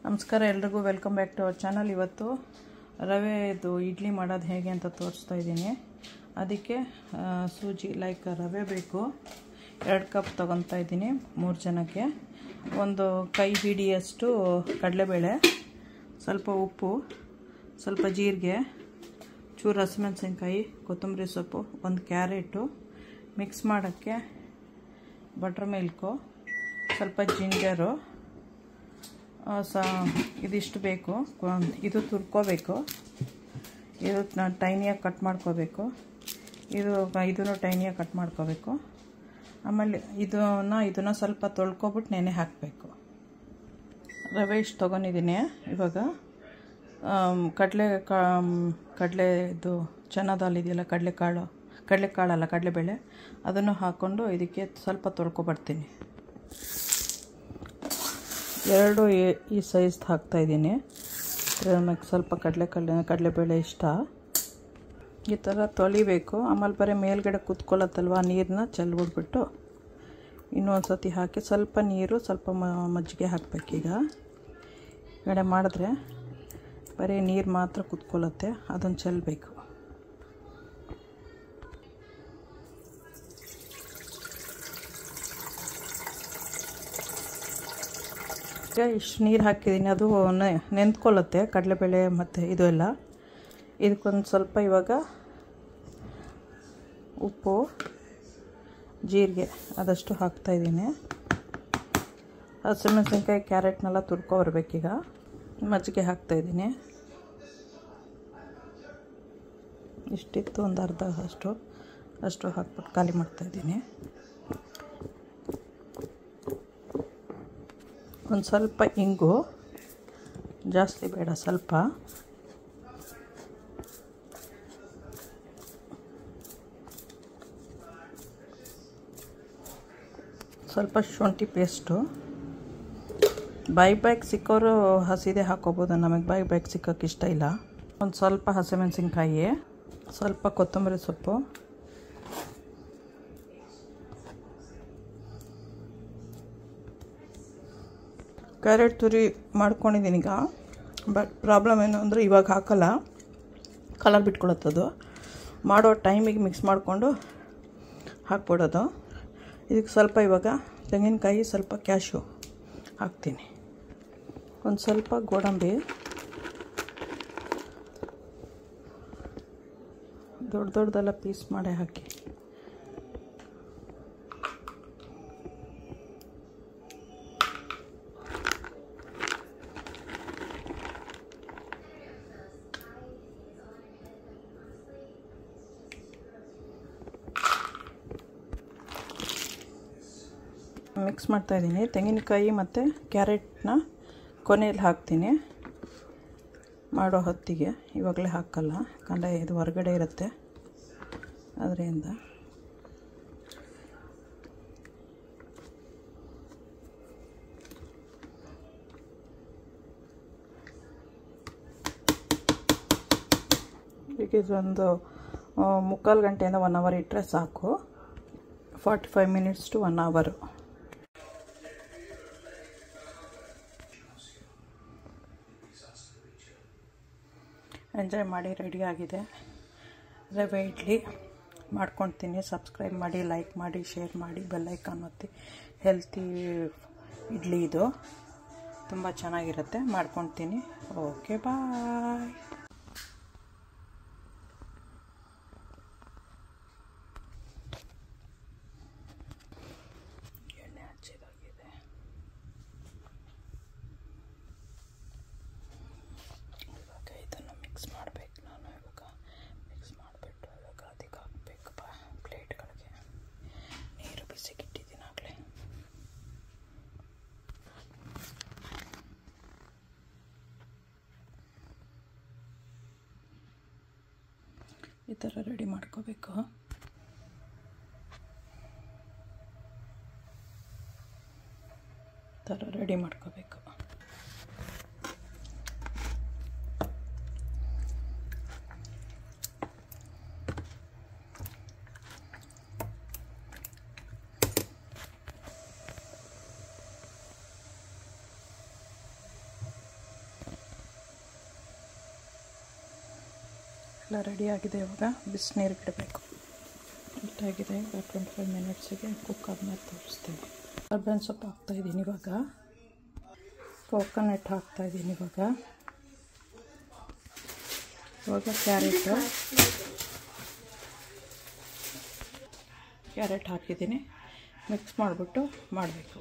ನಮಸ್ಕಾರ ಎಲ್ರಿಗೂ welcome back to our channel. ಇವತ್ತು ರವೆದು ಇಡ್ಲಿ ಮಾಡೋದು ಹೇಗೆ ಅಂತ ತೋರಿಸ್ತಾ ಇದ್ದೀನಿ. ಅದಕ್ಕೆ ಸೂಜಿ ರವೆ ಬೇಕು. 2 ಕಪ್ ತೊಗೊತಾ ಇದ್ದೀನಿ 3 ಜನಕ್ಕೆ. ಒಂದು ಕೈ ಹಿಡಿಯಷ್ಟು ಕಡಲೆಬೇಳೆ, ಸ್ವಲ್ಪ ಉಪ್ಪು, ಸ್ವಲ್ಪ ಜೀರಿಗೆ, ಚೂರು ಹಸಿಮೆಣಸಿನ್ಕಾಯಿ, ಕೊತ್ತಂಬರಿ ಸೊಪ್ಪು, ಒಂದು ಕ್ಯಾರೆಟು, ಮಿಕ್ಸ್ ಮಾಡೋಕ್ಕೆ ಬಟರ್ ಮಿಲ್ಕು, ಸ್ವಲ್ಪ ಜಿಂಜರು, ಇದಿಷ್ಟು ಬೇಕು. ಇದು ತುರ್ಕೋಬೇಕು, ಇದು ಟೈನಿಯಾಗಿ ಕಟ್ ಮಾಡ್ಕೋಬೇಕು, ಇದನ್ನು ಟೈನಿಯಾಗಿ ಕಟ್ ಮಾಡ್ಕೋಬೇಕು. ಆಮೇಲೆ ಇದನ್ನು ಸ್ವಲ್ಪ ತೊಳ್ಕೊಬಿಟ್ಟು ನೆನೆ ಹಾಕಬೇಕು. ರವೆ ಇಷ್ಟು ತೊಗೊಂಡಿದ್ದೀನಿ. ಇವಾಗ ಕಡಲೆದು ಚೆನ್ನ ದಾಲ್ ಇದೆಯಲ್ಲ, ಕಡಲೆಬೇಳೆ, ಅದನ್ನು ಹಾಕ್ಕೊಂಡು ಇದಕ್ಕೆ ಸ್ವಲ್ಪ ತೊಳ್ಕೊಬರ್ತೀನಿ. 2 ಈ ಸೈಜ್ದು ಹಾಕ್ತಾಯಿದ್ದೀನಿ. ನಮಗೆ ಸ್ವಲ್ಪ ಕಡಲೆಬೇಳೆ ಇಷ್ಟ. ಈ ಥರ ತೊಳಿಬೇಕು. ಆಮೇಲೆ ಬರೀ ಮೇಲ್ಗಡೆ ಕುತ್ಕೊಳ್ಳುತ್ತಲ್ವ, ನೀರನ್ನ ಚೆಲ್ಬಿಟ್ಬಿಟ್ಟು ಇನ್ನೊಂದು ಸತಿ ಹಾಕಿ ಸ್ವಲ್ಪ ನೀರು, ಸ್ವಲ್ಪ ಮಜ್ಜಿಗೆ ಹಾಕಬೇಕೀಗ. ಕಡೆ ಮಾಡಿದ್ರೆ ಬರೀ ನೀರು ಮಾತ್ರ ಕುತ್ಕೊಳ್ಳುತ್ತೆ, ಅದನ್ನು ಚೆಲ್ಲಬೇಕು. ಇಷ್ಟು ನೀರು ಹಾಕಿದ್ದೀನಿ, ಅದು ನೆಂದ್ಕೊಳ್ಳುತ್ತೆ ಕಡಲೆಬೇಳೆ ಮತ್ತು ಇದು ಎಲ್ಲ. ಇದಕ್ಕೊಂದು ಸ್ವಲ್ಪ ಇವಾಗ ಉಪ್ಪು, ಜೀರಿಗೆ ಅದಷ್ಟು ಹಾಕ್ತಾಯಿದ್ದೀನಿ. ಹಸಿಮೆಣಸಿನ್ಕಾಯಿ, ಕ್ಯಾರೆಟ್ನೆಲ್ಲ ತುರ್ಕೊಬರ್ಬೇಕೀಗ. ಮಜ್ಜಿಗೆ ಹಾಕ್ತಾಯಿದ್ದೀನಿ. ಇಷ್ಟಿತ್ತು, ಒಂದು ಅರ್ಧ ಅಷ್ಟು ಹಾಕ್ಬಿಟ್ಟು ಖಾಲಿ ಮಾಡ್ತಾಯಿದ್ದೀನಿ. ಒಂದು ಸ್ವಲ್ಪ ಇಂಗು, ಜಾಸ್ತಿ ಬೇಡ, ಸ್ವಲ್ಪ. ಸ್ವಲ್ಪ ಶುಂಠಿ ಪೇಸ್ಟು. ಬಾಯಿಗೆ ಸಿಕ್ಕೋರು ಹಸಿದೆ ಹಾಕೋಬೋದು, ನಮಗೆ ಬಾಯಿಗೆ ಸಿಕ್ಕೋಕ್ಕೆ ಇಷ್ಟ ಇಲ್ಲ. ಒಂದು ಸ್ವಲ್ಪ ಹಸಿಮೆಣಸಿನ್ಕಾಯಿ, ಸ್ವಲ್ಪ ಕೊತ್ತಂಬರಿ ಸೊಪ್ಪು, ಕ್ಯಾರೆಟ್ ತುರಿ ಮಾಡ್ಕೊಂಡಿದ್ದೀನಿ ಈಗ. ಬಟ್ ಪ್ರಾಬ್ಲಮ್ ಏನು ಅಂದರೆ ಇವಾಗ ಹಾಕಲ್ಲ, ಕಲರ್ ಬಿಟ್ಕೊಳತ್ತದು. ಮಾಡೋ ಟೈಮಿಗೆ ಮಿಕ್ಸ್ ಮಾಡಿಕೊಂಡು ಹಾಕ್ಬಿಡೋದು. ಇದಕ್ಕೆ ಸ್ವಲ್ಪ ಇವಾಗ ತೆಂಗಿನಕಾಯಿ, ಸ್ವಲ್ಪ ಕ್ಯಾಶು ಹಾಕ್ತೀನಿ. ಒಂದು ಸ್ವಲ್ಪ ಗೋಡಂಬಿ, ದೊಡ್ಡದೆಲ್ಲ ಪೀಸ್ ಮಾಡಿ ಹಾಕಿ. ಮಿಕ್ಸ್ ಮಾಡ್ತಾಯಿದ್ದೀನಿ. ತೆಂಗಿನಕಾಯಿ ಮತ್ತು ಕ್ಯಾರೆಟ್ನ ಕೊನೆಯಲ್ಲಿ ಹಾಕ್ತೀನಿ, ಮಾಡೋ ಹೊತ್ತಿಗೆ. ಇವಾಗಲೇ ಹಾಕಲ್ಲ, ಯಾಕಂದರೆ ಇದು ಹೊರಗಡೆ ಇರುತ್ತೆ, ಅದರಿಂದ. ಈಗ ಇದೊಂದು 3/4 ಗಂಟೆಯಿಂದ 1 ಅವರ್ ಇಟ್ಟರೆ ಸಾಕು. 45 ಮಿನಿಟ್ಸ್ ಟು 1 ಅವರ್. ಎಂಜಾಯ್ ಮಾಡಿ. ರೆಡಿಯಾಗಿದೆ ರವೆ ಇಡ್ಲಿ. ಮಾಡ್ಕೊಳ್ತೀನಿ. ಸಬ್ಸ್ಕ್ರೈಬ್ ಮಾಡಿ, ಲೈಕ್ ಮಾಡಿ, ಶೇರ್ ಮಾಡಿ, ಬೆಲ್ ಐಕಾನ್ ಒತ್ತಿ. ಹೆಲ್ತಿ ಇಡ್ಲಿ ಇದು, ತುಂಬ ಚೆನ್ನಾಗಿರುತ್ತೆ. ಮಾಡ್ಕೊಳ್ತೀನಿ. ಓಕೆ, ಬಾಯ್. ಎಣ್ಣೆ ಹಚ್ಚಿದಾಗಿದೆ. ಇವಾಗ ಇದನ್ನು ಮಿಕ್ಸ್ ಮಾಡಬೇಕು. ನಾನು ಇವಾಗ ಮಿಕ್ಸ್ ಮಾಡಿಬಿಟ್ಟು ಇವಾಗ ಅದಕ್ಕೆ ಹಾಕಬೇಕಪ್ಪ ಪ್ಲೇಟ್ಗಳಿಗೆ. ನೀರು ಬಿಸಿಗಿಟ್ಟಿದ್ದೀನಿ ಆಗಲೇ. ಈ ಥರ ರೆಡಿ ಮಾಡ್ಕೋಬೇಕು. ಎಲ್ಲ ರೆಡಿಯಾಗಿದೆ. ಇವಾಗ ಬಿಸಿನೀರಿಗೆ ಇಡಬೇಕು. ಇಷ್ಟಾಗಿದೆ. ಈಗ 25 ಮಿನಿಟ್ಸಿಗೆ ಕುಕ್ ಆದ್ಮೇಲೆ ತೋರಿಸ್ತೀನಿ. ಕರ್ಬೇವಿನ ಸೊಪ್ಪು ಹಾಕ್ತಾಯಿದ್ದೀನಿ. ಇವಾಗ ಕೋಕೋನಟ್ ಹಾಕ್ತಾಯಿದ್ದೀನಿ. ಇವಾಗ ಕ್ಯಾರೆಟ್ ಹಾಕಿದ್ದೀನಿ. ಮಿಕ್ಸ್ ಮಾಡಿಬಿಟ್ಟು ಮಾಡಬೇಕು.